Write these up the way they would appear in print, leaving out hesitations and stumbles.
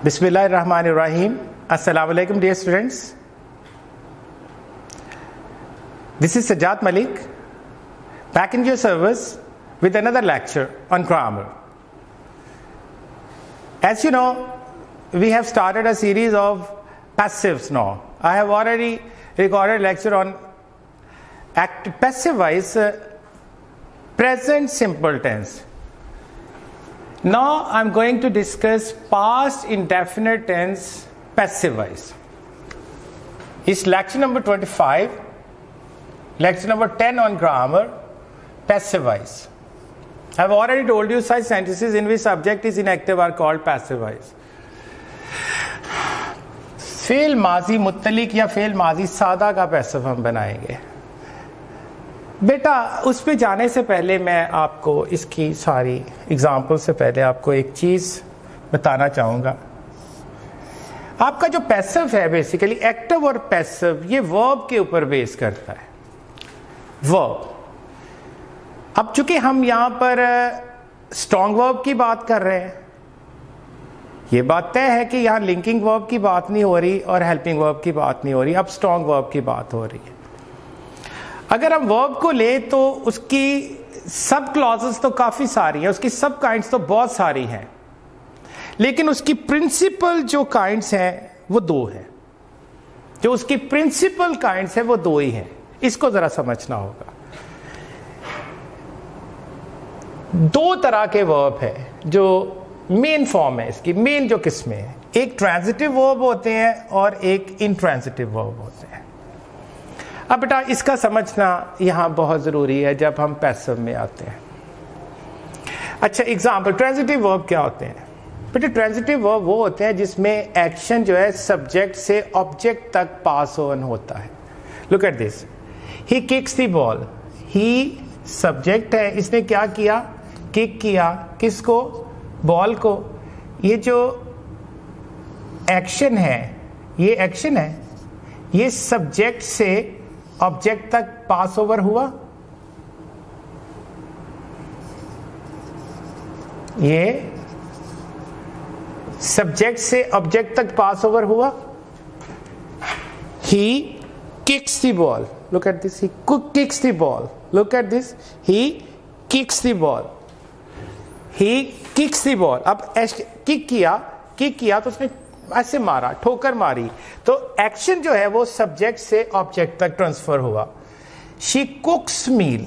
Bismillahirrahmanirrahim. Assalamu alaikum dear students. This is Sajjad Malik back in your service with another lecture on grammar. As you know, we have started a series of passives now. I have already recorded a lecture on passive voice, present simple tense. Now I'm going to discuss past indefinite tense passive voice. It's lecture number 25, lecture number 10 on grammar, passive voice. I've already told you such sentences in which subject is inactive are called passive voice. Fail माजी मुत्तलिक या fail माजी सादा का passive हम बनाएंगे. बेटा उस पे जाने से पहले मैं आपको इसकी सारी एग्जाम्पल से पहले आपको एक चीज बताना चाहूंगा. आपका जो पैसिव है बेसिकली एक्टिव और पैसिव ये वर्ब के ऊपर बेस करता है. वर्ब. अब चूंकि हम यहां पर स्ट्रॉन्ग वर्ब की बात कर रहे हैं, ये बात तय है कि यहां लिंकिंग वर्ब की बात नहीं हो रही और हेल्पिंग वर्ब की बात नहीं हो रही, अब स्ट्रॉन्ग वर्ब की बात हो रही है. अगर हम वर्ब को ले तो उसकी सब क्लॉजेस तो काफी सारी हैं, उसकी सब काइंड्स तो बहुत सारी हैं, लेकिन उसकी प्रिंसिपल जो काइंड्स हैं वो दो हैं. जो उसकी प्रिंसिपल काइंड्स हैं वो दो ही हैं. इसको जरा समझना होगा. दो तरह के वर्ब है जो मेन फॉर्म है इसकी, मेन जो किस्में हैं. एक ट्रांजिटिव वर्ब होते हैं और एक इंट्रांजिटिव वर्ब होते हैं. अब बेटा इसका समझना यहां बहुत जरूरी है जब हम पैसिव में आते हैं. अच्छा एग्जांपल, ट्रांजिटिव वर्ब क्या होते हैं? बेटा ट्रांजिटिव वर्ब वो होते हैं जिसमें एक्शन जो है सब्जेक्ट से ऑब्जेक्ट तक पास ऑन होता है. Look at this, he kicks the ball. He subject है, इसने क्या किया? किक किया. किसको? बॉल को. ये जो एक्शन है, ये एक्शन है, ये सब्जेक्ट से ऑब्जेक्ट तक पास ओवर हुआ. ये सब्जेक्ट से ऑब्जेक्ट तक पास ओवर हुआ. He kicks the ball. Look at this, he kicks the ball. Look at this, he kicks the ball. He kicks the ball. अब किक किया तो उसने ऐसे मारा, ठोकर मारी, तो एक्शन जो है वो सब्जेक्ट से ऑब्जेक्ट तक ट्रांसफर हुआ. शी कुक्स मील.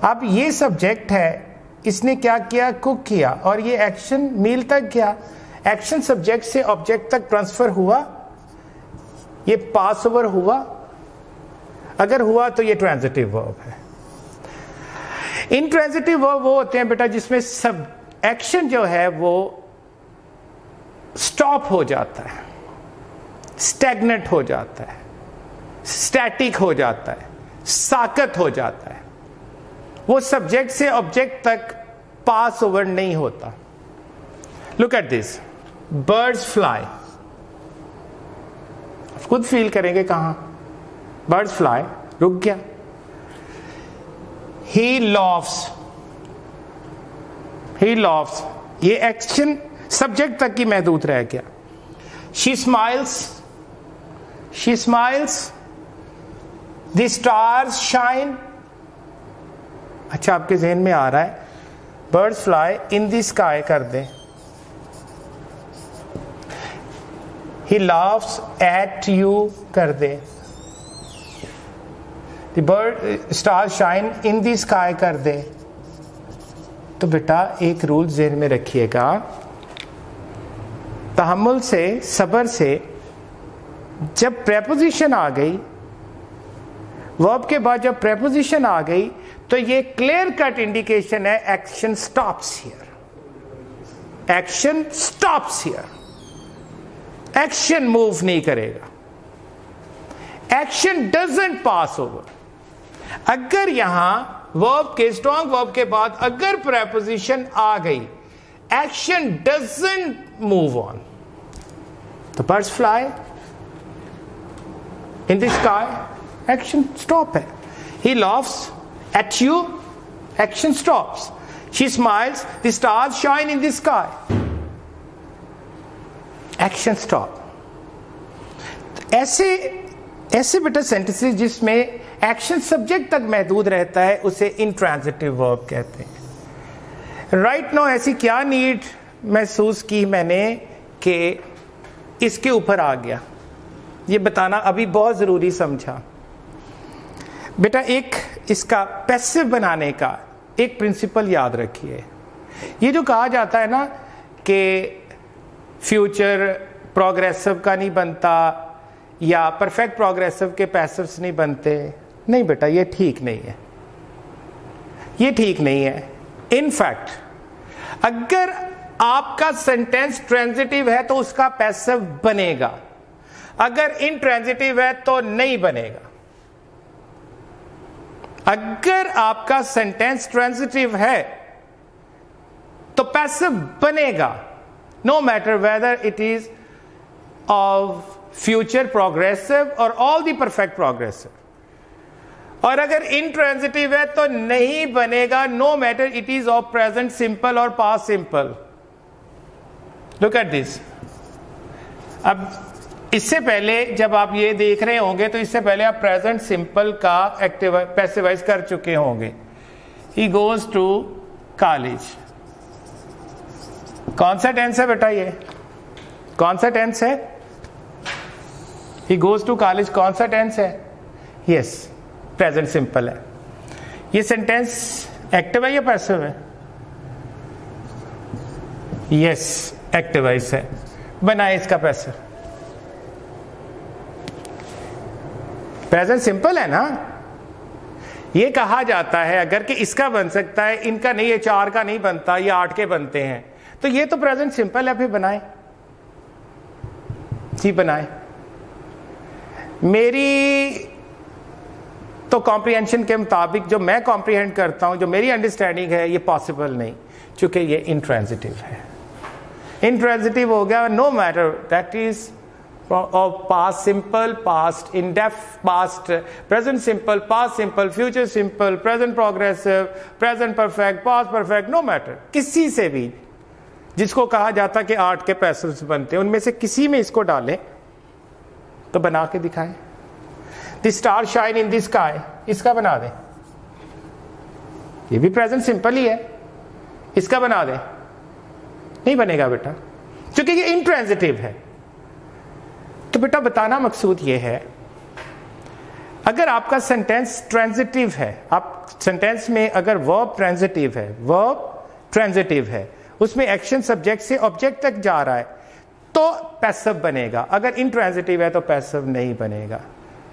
अब ये सब्जेक्ट है, इसने क्या किया? कुक किया, और ये एक्शन मील तक गया. एक्शन सब्जेक्ट से ऑब्जेक्ट तक ट्रांसफर हुआ, ये पास ओवर हुआ. अगर हुआ तो ये ट्रांजिटिव वर्ब है. इंट्रांजिटिव वर्ब वो होते हैं बेटा जिसमें सब एक्शन जो है वो स्टॉप हो जाता है, स्टैग्नेंट हो जाता है, स्टैटिक हो जाता है, साकत हो जाता है. वो सब्जेक्ट से ऑब्जेक्ट तक पास ओवर नहीं होता. Look at this, birds fly. खुद फील करेंगे कहां? बर्ड्स फ्लाई, रुक गया. He laughs. ही लॉफ्स, ये एक्शन सब्जेक्ट तक की महदूद रह गया. She smiles. She smiles. The stars shine. अच्छा आपके जहन में आ रहा है birds fly in the sky कर दे. ही लाफ्स एट यू कर दे. The bird stars shine in the sky कर दे. तो बेटा एक रूल जहन में रखिएगा, तहम्मुल से, सब्र से, जब प्रेपोजिशन आ गई, वर्ब के बाद जब प्रेपोजिशन आ गई तो ये क्लियर कट इंडिकेशन है action stops here. Action stops here. Action move नहीं करेगा. Action doesn't pass over. अगर यहां वर्ब के, स्ट्रॉन्ग वर्ब के बाद अगर प्रेपोजिशन आ गई, एक्शन डजंट मूव ऑन. तो birds fly in the sky, action stop है. He laughs at you, action stops. She smiles, the stars shine in the sky. Action stop. ऐसे बेटा सेंटेंसेस जिसमें एक्शन सब्जेक्ट तक महदूद रहता है उसे इंट्रांजिटिव वर्ब कहते हैं। राइट नाउ ऐसी क्या नीड महसूस की मैंने कि इसके ऊपर आ गया, ये बताना अभी बहुत जरूरी समझा। बेटा एक इसका पैसिव बनाने का एक प्रिंसिपल याद रखिए। ये जो कहा जाता है ना कि फ्यूचर प्रोग्रेसिव का नहीं बनता या परफेक्ट प्रोग्रेसिव के पैसिव्स नहीं बनते, नहीं बेटा ये ठीक नहीं है, ये ठीक नहीं है। इनफैक्ट अगर आपका सेंटेंस ट्रांजिटिव है तो उसका पैसिव बनेगा, अगर इंट्रांजिटिव है तो नहीं बनेगा। अगर आपका सेंटेंस ट्रांजिटिव है तो पैसिव बनेगा, no matter whether it is of future progressive or all the perfect progressive. और अगर इंट्रांजिटिव है तो नहीं बनेगा, no matter it is of present simple or past simple. Look at this. अब इससे पहले जब आप ये देख रहे होंगे तो इससे पहले आप प्रेजेंट सिंपल का एक्टिव पैसिवाइज कर चुके होंगे। ही गोज टू कॉलेज, कौन सा टेंस है बेटा, ये कौन सा टेंस है? ही गोज टू कॉलेज कौन सा टेंस है? यस, प्रेजेंट सिंपल है। ये सेंटेंस एक्टिव है या पैसिव है? यस, एक्टिवाइज है। बनाए इसका पैसिव। प्रेजेंट सिंपल है ना। ये कहा जाता है अगर कि इसका बन सकता है, इनका नहीं, ये 4 का नहीं बनता, ये 8 के बनते हैं, तो ये तो प्रेजेंट सिंपल है, फिर बनाए जी, बनाए। मेरी तो कॉम्प्रिहेंशन के मुताबिक जो मैं कॉम्प्रिहेंड करता हूं, जो मेरी अंडरस्टैंडिंग है, ये पॉसिबल नहीं, क्योंकि ये इंट्रांजिटिव है। इंट्रांजिटिव हो गया, no matter that is of past simple, past indef, past present simple, past simple, future simple, present progressive, present perfect, past perfect, no matter. किसी से भी जिसको कहा जाता कि 8 के पैसिव्स बनते हैं, उनमें से किसी में इसको डालें तो बना के दिखाएं। The star shine in the sky, इसका बना दें, ये भी प्रेजेंट सिंपल ही है, इसका बना दें, नहीं बनेगा बेटा, क्योंकि ये इंट्रांजिटिव है। तो बेटा बताना मकसूद ये है, अगर आपका सेंटेंस ट्रांजिटिव है, आप सेंटेंस में अगर वर्ब ट्रांजिटिव है, वर्ब ट्रांजिटिव है, उसमें एक्शन सब्जेक्ट से ऑब्जेक्ट तक जा रहा है, तो पैसिव बनेगा। अगर इंट्रांजिटिव है तो पैसिव नहीं बनेगा।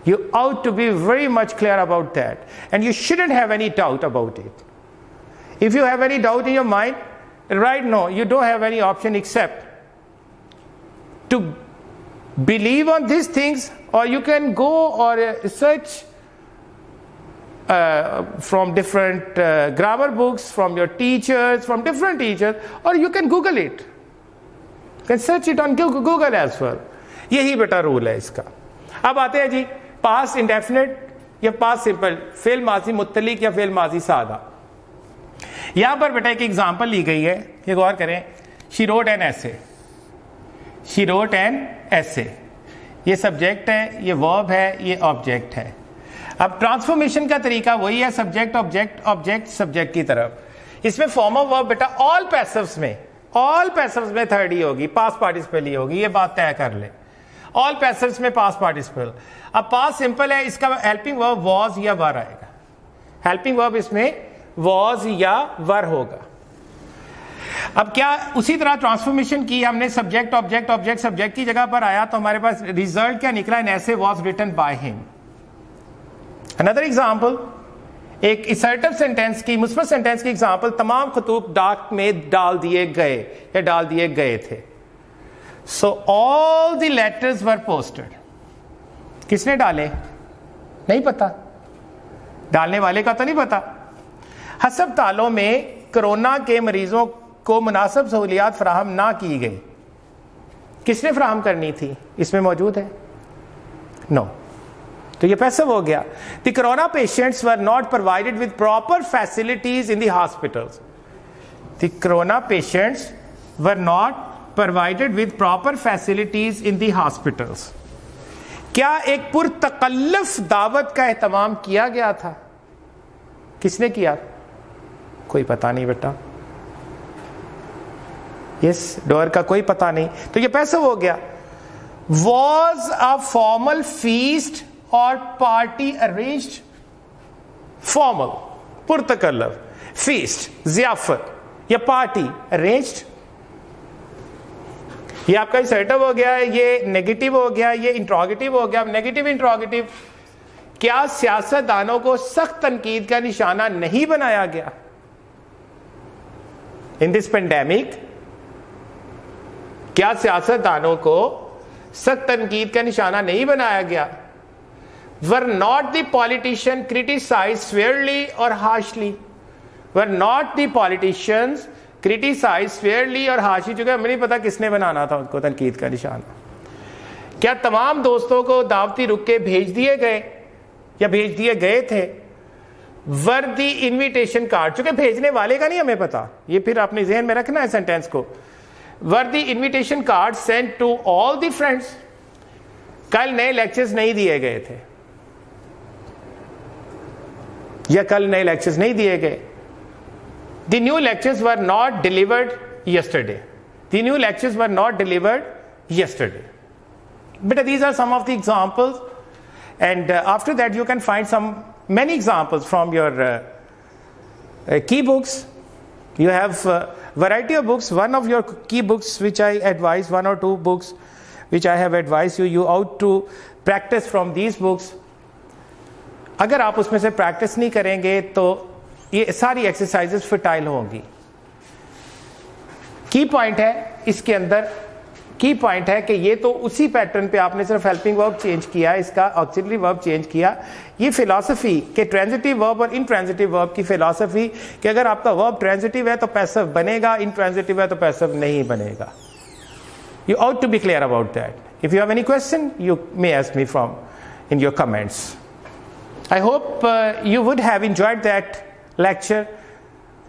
You ought to be very much clear about that, and you shouldn't have any doubt about it. If you have any doubt in your mind, right now you don't have any option except to believe on these things, or you can go or search from different grammar books, from your teachers, from different teachers, or you can Google it. You can search it on Google as well. यही बेटा rule है इसका। अब आते हैं जी past indefinite या past simple, fail माजी मुत्तलिक या फेल माजी सादा। यहां पर बेटा एक एग्जांपल ली गई है, ये गौर करें। शी रोट एन ऐसे, शी रोट एन ऐसे, ये सब्जेक्ट है, ये वर्ब है, ये ऑब्जेक्ट है। अब ट्रांसफॉर्मेशन का तरीका वही है, सब्जेक्ट ऑब्जेक्ट, ऑब्जेक्ट सब्जेक्ट की तरफ। इसमें फॉर्म ऑफ वर्ब बेटा ऑल पैसिव्स में थर्ड ही होगी, पास्ट पार्टिसिपल ही होगी, ये बात तय कर ले। ऑल पैसिव्स में पास्ट पार्टिसिपल। अब पास्ट सिंपल है, इसका हेल्पिंग वर्ब वाज या वर आएगा। हेल्पिंग वर्ब इसमें वाज या वर होगा। अब क्या उसी तरह ट्रांसफॉर्मेशन की हमने, सब्जेक्ट ऑब्जेक्ट, ऑब्जेक्ट सब्जेक्ट की जगह पर आया, तो हमारे पास रिजल्ट क्या निकला? ऐसे was written by him. Another example, एक असर्टिव सेंटेंस की, मुस्बत सेंटेंस की एग्जांपल, तमाम खतूत डाक में डाल दिए गए या डाल दिए गए थे। So all the letters were posted. किसने डाले? नहीं पता, डालने वाले का तो नहीं पता। हस्पतालों में कोरोना के मरीजों को मुनासिब सहूलियात फराहम ना की गई, किसने फराहम करनी थी? इसमें मौजूद है? नो, तो ये पैसिव हो गया। The corona patients were not provided with proper facilities in the hospitals. The corona patients were not provided with proper facilities in the hospitals. क्या एक पुरतकल्लुफ दावत का एहतमाम किया गया था? किसने किया? कोई पता नहीं बेटा। यस, डोर का कोई पता नहीं, तो ये पैसा हो गया। Was a formal feast or party arranged? Formal, पुरतकल्लुफ, feast, ज़ियाफ़त या पार्टी arranged? ये आपका सेटअप हो गया, ये नेगेटिव हो गया, ये इंट्रोगेटिव हो गया। नेगेटिव इंट्रोगेटिव, क्या सियासतदानों को सख्त तनकीद का निशाना नहीं बनाया गया इन दिस पेंडेमिक? क्या सियासतदानों को सख्त तनकीद का निशाना नहीं बनाया गया? Whether not the politician criticise fairly or harshly? Whether not the politicians criticise fairly or harshly? चूंकि हमें नहीं पता किसने बनाना था उनको तनकीद का निशाना। क्या तमाम दोस्तों को दावती रुके भेज दिए गए या भेज दिए गए थे? वर द इन्विटेशन कार्ड, चूंकि भेजने वाले का नहीं हमें पता, ये फिर आपने ज़हन में रखना है सेंटेंस को। Were the invitation card sent to all the friends? कल नए लेक्चर्स नहीं दिए गए थे या कल नए लेक्चर्स नहीं दिए गए? The new lectures were not delivered yesterday. The new lectures were not delivered yesterday. But these are some of the examples, and after that you can find many examples from your key books. You have variety of books. One of your key books which I advise, one or two books which I have advised you ought to practice from these books. अगर आप उसमें से practice नहीं करेंगे तो ये सारी exercises fertile होंगी। की पॉइंट है इसके अंदर, की पॉइंट है कि ये तो उसी पैटर्न पे आपने सिर्फ हेल्पिंग वर्ब चेंज किया, इसका ऑक्सिलरी वर्ब चेंज किया। ये फिलॉसफी के ट्रांजिटिव वर्ब और इनट्रांजिटिव वर्ब की फिलॉसफी कि अगर आपका वर्ब ट्रांजिटिव है तो पैसिव बनेगा, इनट्रांजिटिव है तो पैसिव नहीं बनेगा। You ought to be clear about that. If you have any question you may ask me from in your comments. I hope you would have enjoyed that lecture,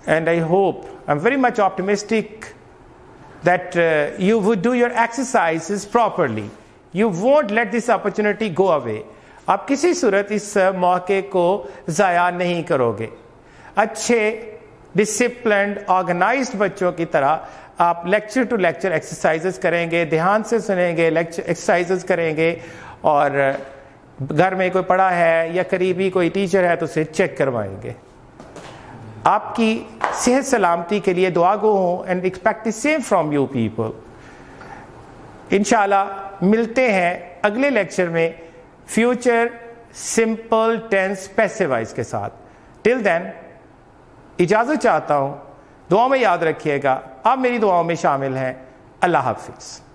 and I hope, I'm very much optimistic that you would do your exercises properly. You won't let this opportunity go away. आप किसी सूरत इस मौके को ज़ाया नहीं करोगे। अच्छे disciplined organised बच्चों की तरह आप लेक्चर टू लेक्चर एक्सरसाइजेस करेंगे, ध्यान से सुनेंगे, लेक्चर एक्सरसाइजेस करेंगे, और घर में कोई पढ़ा है या करीबी कोई टीचर है तो उसे चेक करवाएंगे। आपकी सेहत सलामती के लिए दुआ गो हूँ, and expect the same from you people. इंशाल्लाह मिलते हैं अगले लेक्चर में future simple tense passive voice के साथ। टिल देन इजाज़त चाहता हूँ, दुआ में याद रखिएगा, आप मेरी दुआओं में शामिल हैं। अल्लाह हाफिज़।